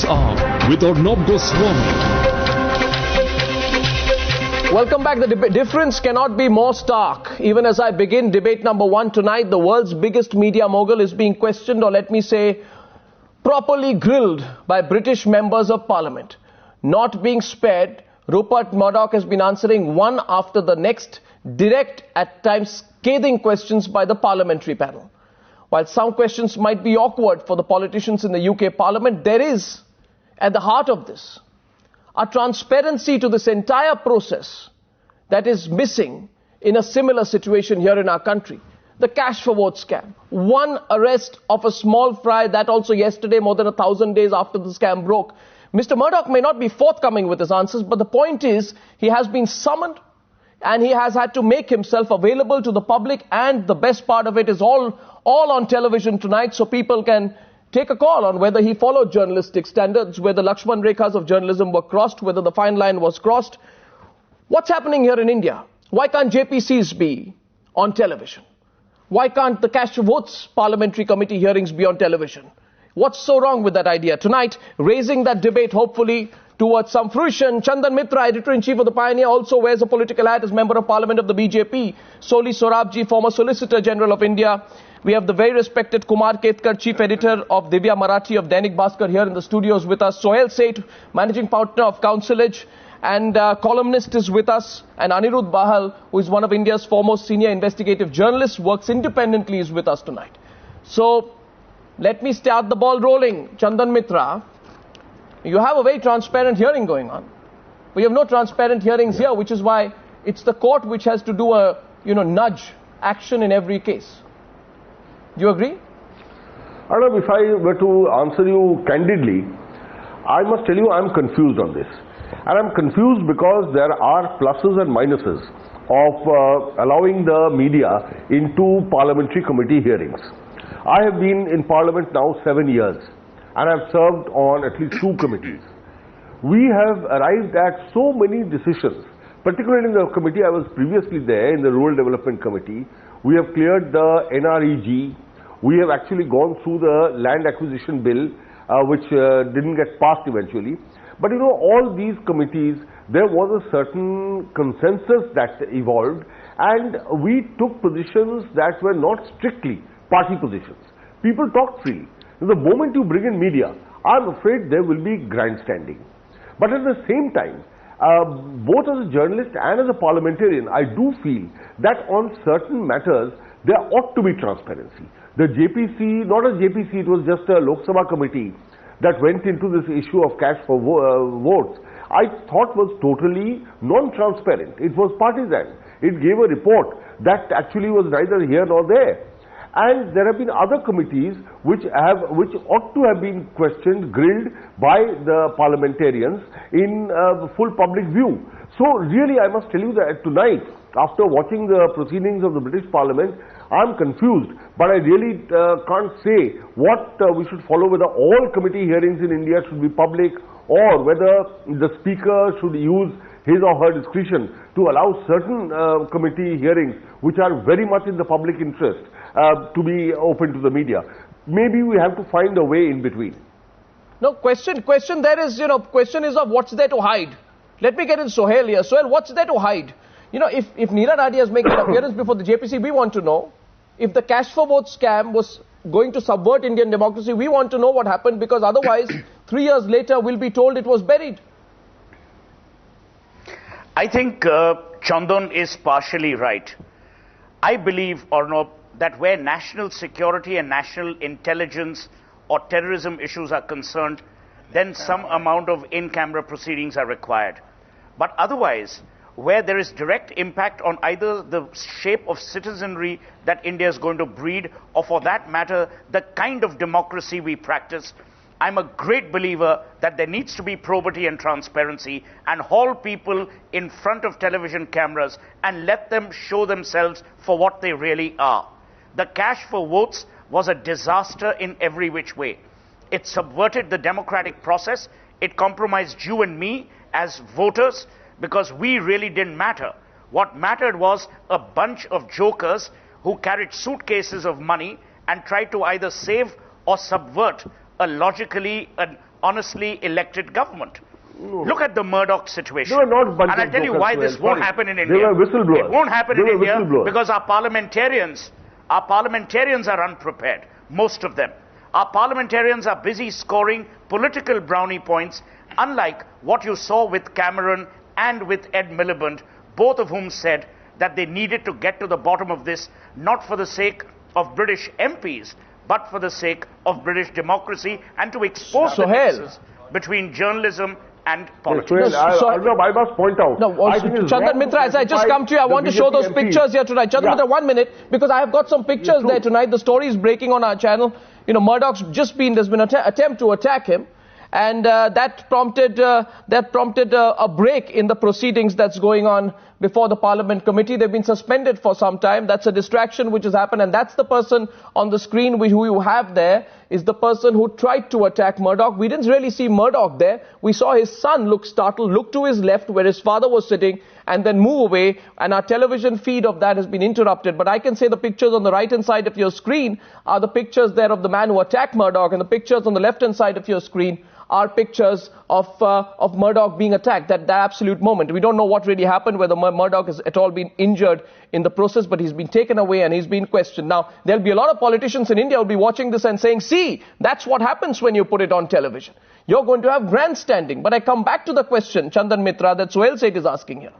Hour with Arnab Goswami. Welcome back. The difference cannot be more stark. Even as I begin debate number 1 tonight, the world's biggest media mogul is being questioned, or let me say, properly grilled by British members of parliament. Not being spared, Rupert Murdoch has been answering one after the next direct, at times scathing questions by the parliamentary panel. While some questions might be awkward for the politicians in the UK Parliament, there is, at the heart of this, a transparency to this entire process that is missing in a similar situation here in our country. The cash for vote scam. One arrest of a small fry, that also yesterday, more than 1,000 days after the scam broke. Mr. Murdoch may not be forthcoming with his answers, but the point is he has been summoned and he has had to make himself available to the public, and the best part of it is all on television tonight, so people can take a call on whether he followed journalistic standards, whether Lakshman Rekhas of journalism were crossed, whether the fine line was crossed. What's happening here in India? Why can't JPCs be on television? Why can't the cash votes parliamentary committee hearings be on television? What's so wrong with that idea? Tonight, raising that debate, hopefully, towards some fruition, Chandan Mitra, editor-in-chief of The Pioneer, also wears a political hat as member of parliament of the BJP. Soli Sorabjee, former Solicitor General of India. We have the very respected Kumar Ketkar, chief editor of Divya Marathi of Dainik Bhaskar, here in the studios with us. Suhel Seth, managing partner of Counselage, and columnist is with us. And Anirudh Bahal, who is one of India's foremost senior investigative journalists, works independently, is with us tonight. So, let me start the ball rolling. Chandan Mitra, you have a very transparent hearing going on. We have no transparent hearings here, which is why it's the court which has to do a, nudge action in every case. Do you agree? Arnab, if I were to answer you candidly, I must tell you I'm confused on this. And I'm confused because there are pluses and minuses of allowing the media into parliamentary committee hearings. I have been in Parliament now 7 years, and I've served on at least 2 committees. We have arrived at so many decisions, particularly in the committee I was previously there, in the Rural Development Committee. We have cleared the NREG. We have actually gone through the land acquisition bill, which didn't get passed eventually. But all these committees, there was a certain consensus that evolved, and we took positions that were not strictly party positions. People talked freely. The moment you bring in media, I'm afraid there will be grandstanding. But at the same time, both as a journalist and as a parliamentarian, I do feel that on certain matters, there ought to be transparency. The JPC, not a JPC, it was just a Lok Sabha committee that went into this issue of cash for votes, I thought was totally non-transparent. It was partisan. It gave a report that actually was neither here nor there. And there have been other committees which ought to have been questioned, grilled by the parliamentarians in full public view. So really, I must tell you that tonight, after watching the proceedings of the British Parliament, I'm confused, but I really can't say what we should follow, whether all committee hearings in India should be public, or whether the Speaker should use his or her discretion to allow certain committee hearings which are very much in the public interest to be open to the media. Maybe we have to find a way in between. No, question there is, question is of what's there to hide. Let me get in Suhail here. Suhail, what's there to hide? If Neera Nadia is making an appearance before the JPC, we want to know. If the cash for vote scam was going to subvert Indian democracy, we want to know what happened, because otherwise, 3 years later, we'll be told it was buried. I think Chandan is partially right. I believe, Arnab, that where national security and national intelligence or terrorism issues are concerned, then some amount of in-camera proceedings are required. But otherwise, where there is direct impact on either the shape of citizenry that India is going to breed, or for that matter, the kind of democracy we practice, I'm a great believer that there needs to be probity and transparency, and haul people in front of television cameras and let them show themselves for what they really are. The cash for votes was a disaster in every which way. It subverted the democratic process. It compromised you and me as voters, because we really didn't matter. What mattered was a bunch of jokers who carried suitcases of money and tried to either save or subvert a logically honestly elected government. No. Look at the Murdoch situation. They were not bunch and I'll tell you why this won't happen in India. They were whistleblowers. It won't happen in India because our parliamentarians are unprepared, most of them. Our parliamentarians are busy scoring political brownie points, unlike what you saw with Cameron and with Ed Miliband, both of whom said that they needed to get to the bottom of this, not for the sake of British MPs, but for the sake of British democracy, and to expose the nexus between journalism and politics. Arnab, I must point out. No, Chandan Mitra, as I just come to you, I want to show those pictures here tonight. Chandan Mitra, 1 minute, because I have got some pictures there tonight. The story is breaking on our channel. You know, Murdoch's there's been an attempt to attack him. And that prompted a break in the proceedings that's going on before the Parliament Committee. They've been suspended for some time. That's a distraction which has happened. And that's the person on the screen who you have there is the person who tried to attack Murdoch. We didn't really see Murdoch there. We saw his son look startled, look to his left where his father was sitting, and then move away. And our television feed of that has been interrupted. But I can say the pictures on the right-hand side of your screen are the pictures there of the man who attacked Murdoch. And the pictures on the left-hand side of your screen are pictures of Murdoch being attacked at that absolute moment. We don't know what really happened, whether Murdoch has at all been injured in the process, but he's been taken away and he's been questioned. Now, there'll be a lot of politicians in India who will be watching this and saying, see, that's what happens when you put it on television. You're going to have grandstanding. But I come back to the question, Chandan Mitra, that Suhel Seth is asking here.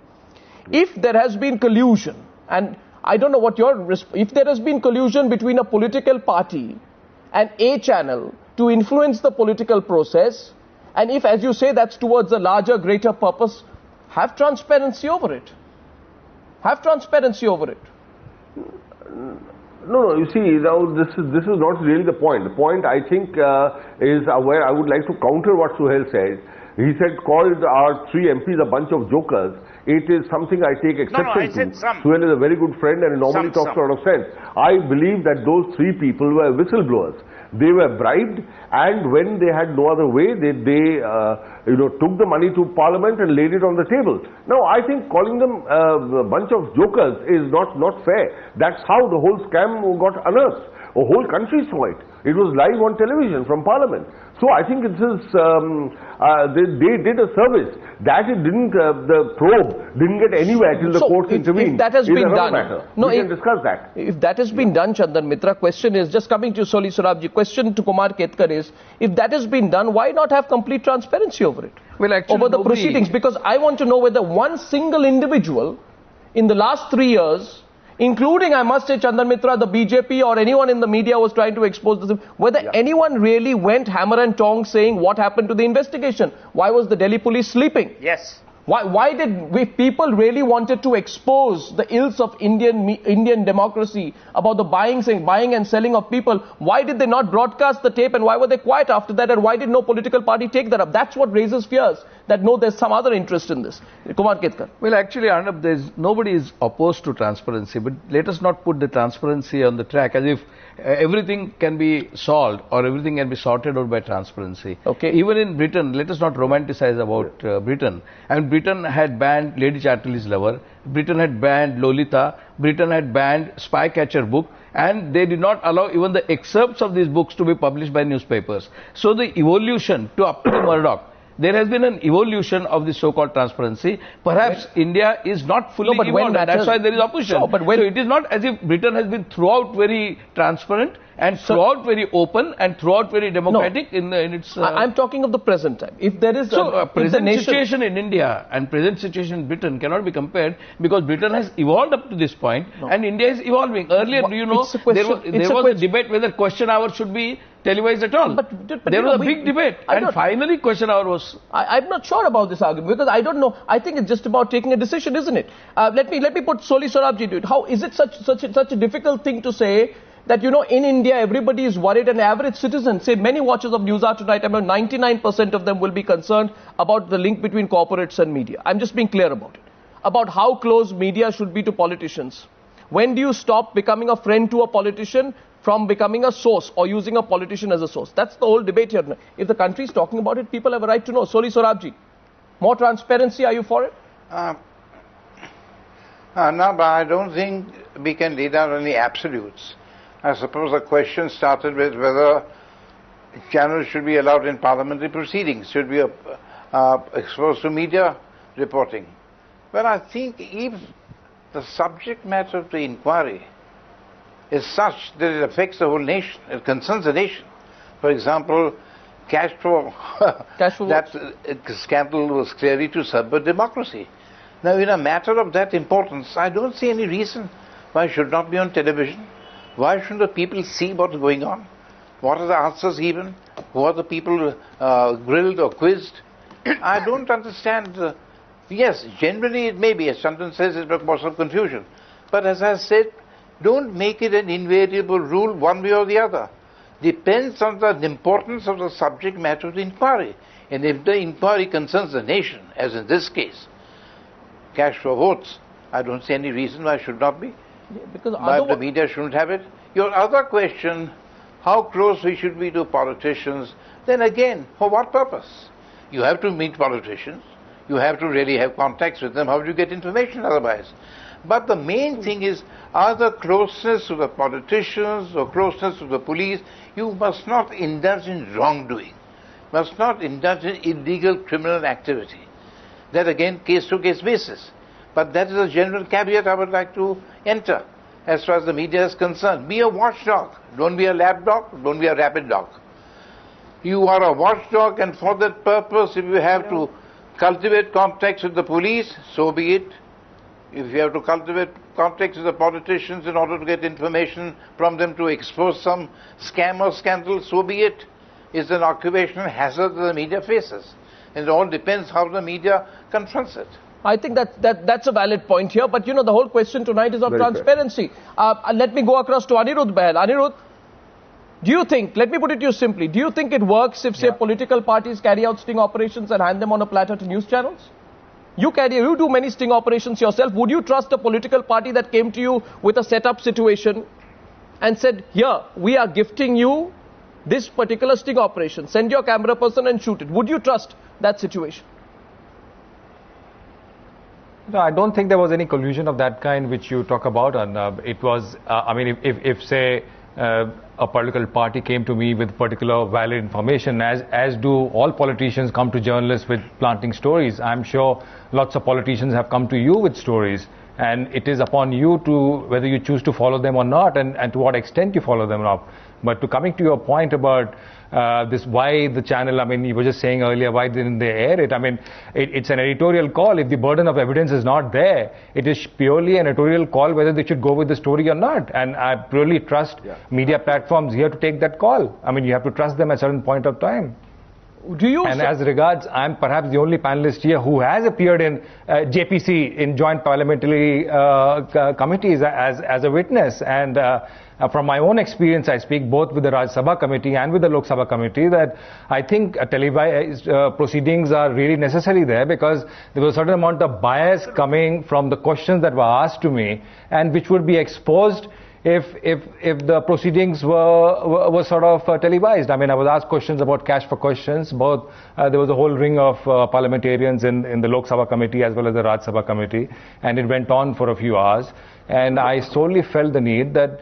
If there has been collusion, and I don't know what if there has been collusion between a political party and a channel to influence the political process, and if, as you say, that's towards a larger, greater purpose, have transparency over it. Have transparency over it. No, you see, now this is not really the point. The point, I think, is where I would like to counter what Suhel said. He said, called our 3 MPs a bunch of jokers. It is something I take exception to. Suhel is a very good friend and he normally talks a lot of sense. I believe that those 3 people were whistleblowers. They were bribed, and when they had no other way, they took the money to Parliament and laid it on the table. Now, I think calling them a bunch of jokers is not fair. That's how the whole scam got unearthed. A whole country saw it. It was live on television from Parliament. So I think it is they did a service that it didn't. The probe didn't get anywhere till the courts intervened. If that has been done, we can discuss that. If that has been done, Chandan Mitra, question is just coming to Soli Sorabjee. Question to Kumar Ketkar is: if that has been done, why not have complete transparency over it? Well, actually, over the proceedings, because I want to know whether one single individual in the last 3 years, including, I must say, Chandan Mitra, the BJP or anyone in the media was trying to expose this, whether anyone really went hammer and tongs saying what happened to the investigation. Why was the Delhi police sleeping? Yes. Why did people really wanted to expose the ills of Indian democracy about the buying and selling of people? Why did they not broadcast the tape, and why were they quiet after that, and why did no political party take that up? That's what raises fears that no, there's some other interest in this. Kumar Ketkar. Well, actually, Arnab, nobody is opposed to transparency, but let us not put the transparency on the track as if everything can be solved or everything can be sorted out by transparency. Okay. Even in Britain, let us not romanticize about Britain. And Britain had banned Lady Chatterley's Lover, Britain had banned Lolita, Britain had banned Spy Catcher book, and they did not allow even the excerpts of these books to be published by newspapers. So the evolution to up to the Murdoch, there has been an evolution of the so-called transparency. Perhaps India is not fully evolved, and that's why there is opposition. So it is not as if Britain has been throughout very transparent and throughout very open and throughout very democratic in its... I'm talking of the present time. If there is present situation in India and present situation in Britain cannot be compared, because Britain has evolved up to this point and India is evolving. Earlier, do you know, there was a debate whether question hour should be televised at all. But there was a big debate, and finally question hour was... I'm not sure about this argument, because I don't know. I think it's just about taking a decision, isn't it? Let me put Soli Sorabjee to it. How is it such a difficult thing to say that, you know, in India everybody is worried, and average citizen, say many watchers of News Hour tonight, I mean 99% of them will be concerned about the link between corporates and media. I'm just being clear about it. About how close media should be to politicians. When do you stop becoming a friend to a politician from becoming a source or using a politician as a source? That's the whole debate here. If the country is talking about it, people have a right to know. Soli Sorabjee, more transparency, are you for it? No, but I don't think we can lay down any absolutes. I suppose the question started with whether channels should be allowed in parliamentary proceedings, should be exposed to media reporting. Well, I think if the subject matter of the inquiry is such that it affects the whole nation, it concerns the nation. For example, cash for that scandal was clearly to subvert democracy. Now, in a matter of that importance, I don't see any reason why it should not be on television. Why shouldn't the people see what's going on? What are the answers given? Who are the people grilled or quizzed? I don't understand. Yes, generally it may be, as Chandan says, it's because of confusion. But as I said, don't make it an invariable rule one way or the other. Depends on the importance of the subject matter of the inquiry. And if the inquiry concerns the nation, as in this case, cash for votes, I don't see any reason why it should not be. Yeah, because why the media shouldn't have it. Your other question, how close we should be to politicians, then again, for what purpose? You have to meet politicians. You have to really have contacts with them. How do you get information otherwise? But the main thing is either closeness to the politicians or closeness to the police. You must not indulge in wrongdoing. Must not indulge in illegal criminal activity. That again, case-to-case basis. But that is a general caveat I would like to enter as far as the media is concerned. Be a watchdog. Don't be a lapdog. Don't be a rabid dog. You are a watchdog, and for that purpose, if you have to cultivate contacts with the police, so be it. If you have to cultivate contacts with the politicians in order to get information from them to expose some scam or scandal, so be it. It's an occupational hazard that the media faces. And it all depends how the media confronts it. I think that's a valid point here. But, you know, the whole question tonight is of transparency. Let me go across to Anirudh Bahal. Anirudh, do you think, let me put it to you simply, do you think it works if, say, political parties carry out sting operations and hand them on a platter to news channels? You do many sting operations yourself. Would you trust a political party that came to you with a set-up situation and said, here, we are gifting you this particular sting operation. Send your camera person and shoot it. Would you trust that situation? No, I don't think there was any collusion of that kind which you talk about. And it was, I mean, if say, a political party came to me with particular valid information, as do all politicians come to journalists with planting stories. I'm sure lots of politicians have come to you with stories, and it is upon you to whether you choose to follow them or not, and to what extent you follow them or not. But to coming to your point about this, why the channel, I mean, you were just saying earlier, why didn't they air it? I mean, it's an editorial call. If the burden of evidence is not there, it is purely an editorial call whether they should go with the story or not. And I purely trust media platforms here to take that call. I mean, you have to trust them at a certain point of time. Do you? And as regards, I'm perhaps the only panelist here who has appeared in JPC, in Joint Parliamentary Committees as a witness. And from my own experience, I speak both with the Rajya Sabha Committee and with the Lok Sabha Committee, that I think televised proceedings are really necessary there, because there was a certain amount of bias coming from the questions that were asked to me, and which would be exposed if the proceedings were sort of televised. I mean, I was asked questions about cash for questions. Both there was a whole ring of parliamentarians in the Lok Sabha Committee as well as the Rajya Sabha Committee, and it went on for a few hours. And I solely felt the need that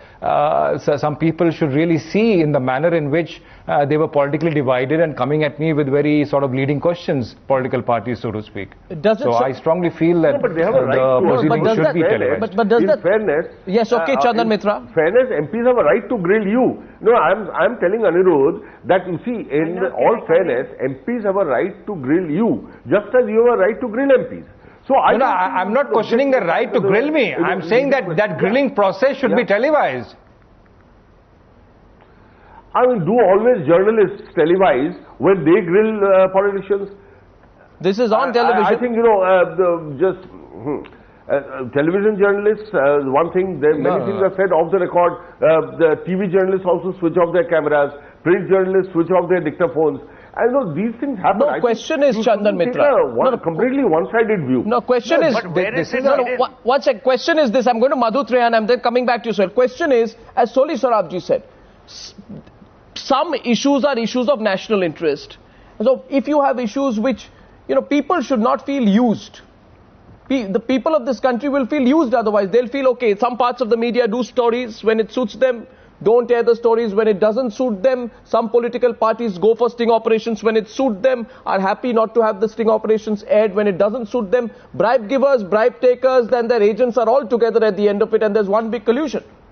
some people should really see in the manner in which they were politically divided and coming at me with very sort of leading questions, political parties, so to speak. I strongly feel that the proceedings should be televised. But does in fairness, yes, okay, Chandan Mitra. Fairness, MPs have a right to grill you. No, I'm telling Anirudh that, you see, in all fairness, MPs have a right to grill you, just as you have a right to grill MPs. So I'm not questioning the right to grill me. I'm saying that grilling process should be televised. I mean, do always journalists televise when they grill politicians? This is on television. I think, you know, television journalists, one thing, many things are said off the record. The TV journalists also switch off their cameras. Print journalists switch off their dictaphones. I know these things happen. No, question is, Chandan Mitra. Completely one-sided view. No, question is... One sec. Question is this. I'm going to Madhu Trehan. I'm then coming back to you, sir. Question is, as Soli Sorabjee said, some issues are issues of national interest. So if you have issues which, you know, people should not feel used. The people of this country will feel used otherwise. They'll feel, okay, some parts of the media do stories when it suits them. don't air the stories when it doesn't suit them. Some political parties go for sting operations when it suits them, are happy not to have the sting operations aired when it doesn't suit them. Bribe givers, bribe takers, then their agents are all together at the end of it, and there's one big collusion.